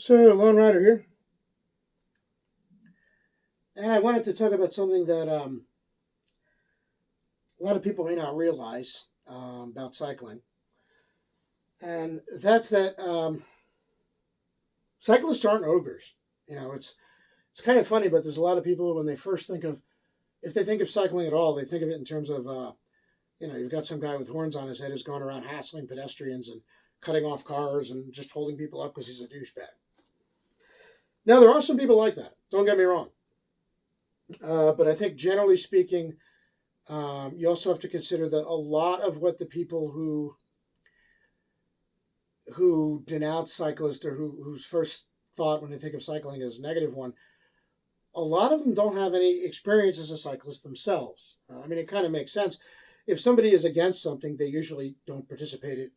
So, Lone Rider here, and I wanted to talk about something that a lot of people may not realize about cycling, and that's that cyclists aren't ogres. It's kind of funny, but there's a lot of people when they first think of, if they think of cycling at all, they think of it in terms of, you've got some guy with horns on his head who's going around hassling pedestrians and cutting off cars and just holding people up because he's a douchebag. Now, there are some people like that. Don't get me wrong. But I think generally speaking, you also have to consider that a lot of what the people who denounce cyclists or whose first thought when they think of cycling is a negative one, a lot of them don't have any experience as a cyclist themselves. It kind of makes sense. If somebody is against something, they usually don't participate in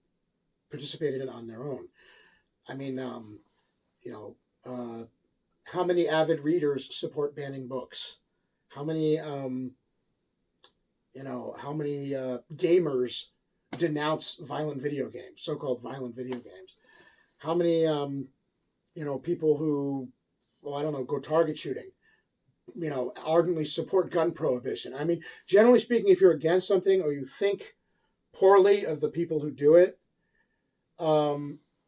it on their own. I mean, you know, how many avid readers support banning books? How many gamers denounce violent video games, so-called violent video games? How many, people who, well, I don't know, go target shooting, ardently support gun prohibition? Generally speaking, if you're against something or you think poorly of the people who do it,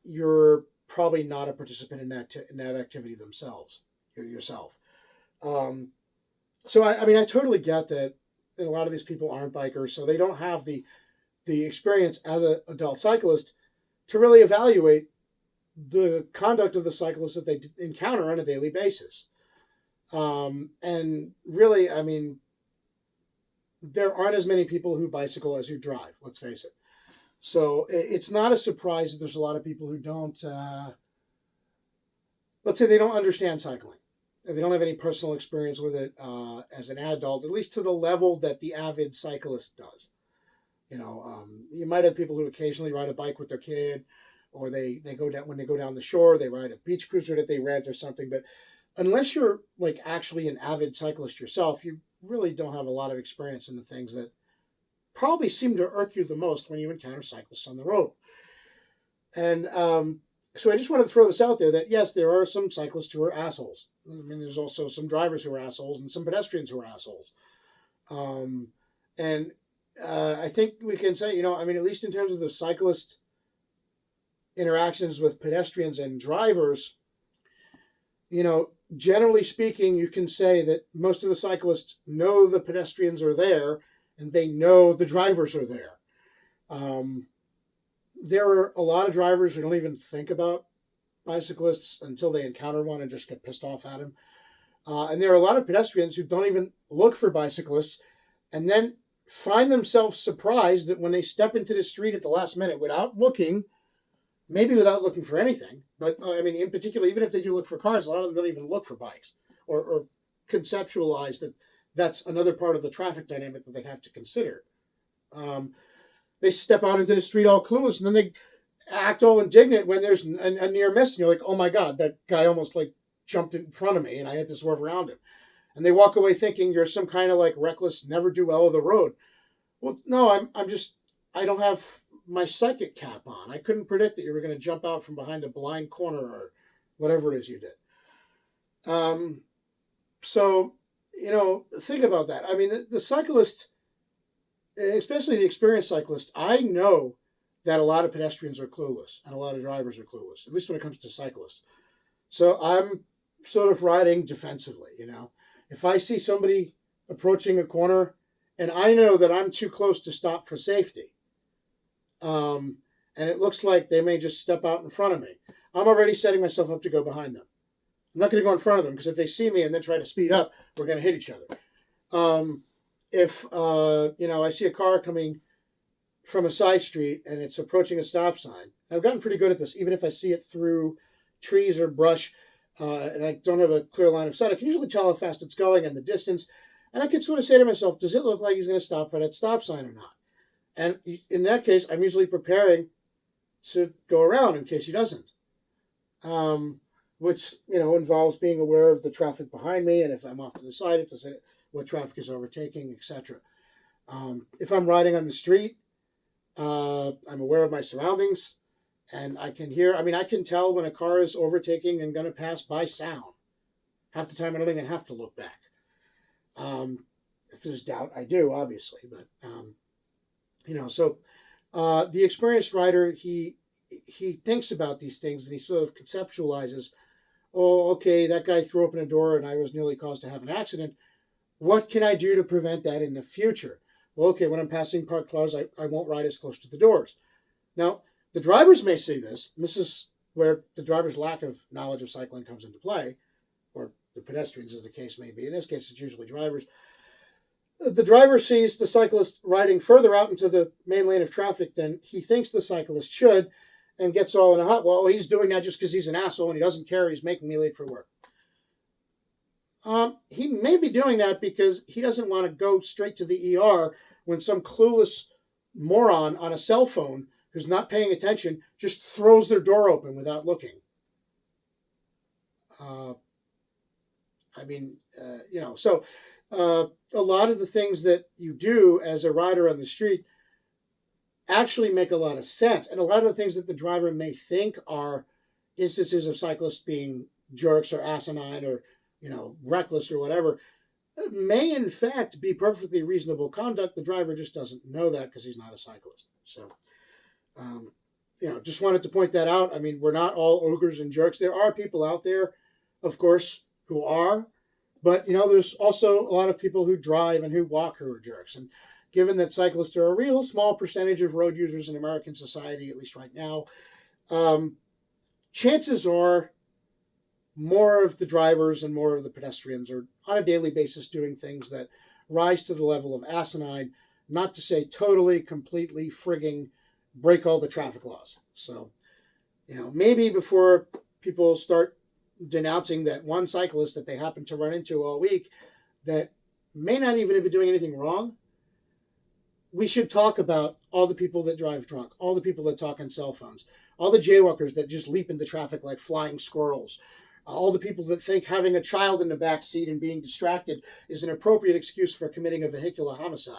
you're probably not a participant in that activity themselves, yourself. Um, so I totally get that a lot of these people aren't bikers, so they don't have the experience as an adult cyclist to really evaluate the conduct of the cyclists that they encounter on a daily basis. And really, there aren't as many people who bicycle as who drive. Let's face it. So it's not a surprise that there's a lot of people who don't, let's say, they don't understand cycling. They don't have any personal experience with it as an adult, at least to the level that the avid cyclist does. You might have people who occasionally ride a bike with their kid, or they go down when they go down the shore, they ride a beach cruiser that they rent or something. But unless you're like actually an avid cyclist yourself, you really don't have a lot of experience in the things that probably seem to irk you the most when you encounter cyclists on the road. And so I just want to throw this out there that yes, there are some cyclists who are assholes. There's also some drivers who are assholes and some pedestrians who are assholes. And I think we can say, at least in terms of the cyclist interactions with pedestrians and drivers, generally speaking, you can say that most of the cyclists know the pedestrians are there and they know the drivers are there. There are a lot of drivers who don't even think about bicyclists until they encounter one and just get pissed off at him. And there are a lot of pedestrians who don't even look for bicyclists and then find themselves surprised that when they step into the street at the last minute without looking, maybe without looking for anything, but in particular, even if they do look for cars, a lot of them don't even look for bikes or conceptualize that that's another part of the traffic dynamic that they have to consider. They step out into the street all clueless, and then they act all indignant when there's a near miss, and you're like, oh my God, that guy almost like jumped in front of me, and I had to swerve around him. And they walk away thinking you're some kind of like reckless, never do well of the road. Well, no, I don't have my psychic cap on. I couldn't predict that you were going to jump out from behind a blind corner or whatever it is you did. So, think about that. The cyclist, especially the experienced cyclist, I know that a lot of pedestrians are clueless and a lot of drivers are clueless, at least when it comes to cyclists. So I'm sort of riding defensively, If I see somebody approaching a corner and I know that I'm too close to stop for safety, and it looks like they may just step out in front of me, I'm already setting myself up to go behind them. I'm not going to go in front of them because if they see me and then try to speed up, we're going to hit each other. If I see a car coming from a side street and it's approaching a stop sign, I've gotten pretty good at this. Even if I see it through trees or brush and I don't have a clear line of sight, I can usually tell how fast it's going and the distance. And I can sort of say to myself, does it look like he's going to stop for that stop sign or not? And in that case, I'm usually preparing to go around in case he doesn't, which involves being aware of the traffic behind me, and if I'm off to the side, what traffic is overtaking, etc. If I'm riding on the street, I'm aware of my surroundings, And I can hear, I mean, I can tell when a car is overtaking and going to pass by sound. Half the time I don't even have to look back. If there's doubt, I do, obviously. But, so the experienced rider, he thinks about these things and he sort of conceptualizes, oh, okay, that guy threw open a door and I was nearly caused to have an accident. What can I do to prevent that in the future? Well, okay, when I'm passing parked cars, I won't ride as close to the doors. Now, the drivers may say this, and this is where the driver's lack of knowledge of cycling comes into play, or the pedestrians, as the case may be. In this case, it's usually drivers. The driver sees the cyclist riding further out into the main lane of traffic than he thinks the cyclist should, and gets all in a hot. Well, he's doing that just because he's an asshole and he doesn't care. He's making me late for work. He may be doing that because he doesn't want to go straight to the ER when some clueless moron on a cell phone who's not paying attention just throws their door open without looking. So a lot of the things that you do as a rider on the street actually make a lot of sense. And a lot of the things that the driver may think are instances of cyclists being jerks or asinine or, reckless or whatever, may in fact be perfectly reasonable conduct. The driver just doesn't know that because he's not a cyclist. So, just wanted to point that out. I mean, we're not all ogres and jerks. There are people out there, of course, who are, but, there's also a lot of people who drive and who walk who are jerks. And given that cyclists are a real small percentage of road users in American society, at least right now, chances are more of the drivers and more of the pedestrians are on a daily basis doing things that rise to the level of asinine, not to say totally, completely frigging break all the traffic laws. So, maybe before people start denouncing that one cyclist that they happen to run into all week that may not even be doing anything wrong, we should talk about all the people that drive drunk, all the people that talk on cell phones, all the jaywalkers that just leap into traffic like flying squirrels, all the people that think having a child in the back seat and being distracted is an appropriate excuse for committing a vehicular homicide.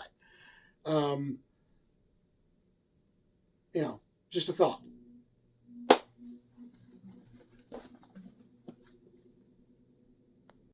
Just a thought.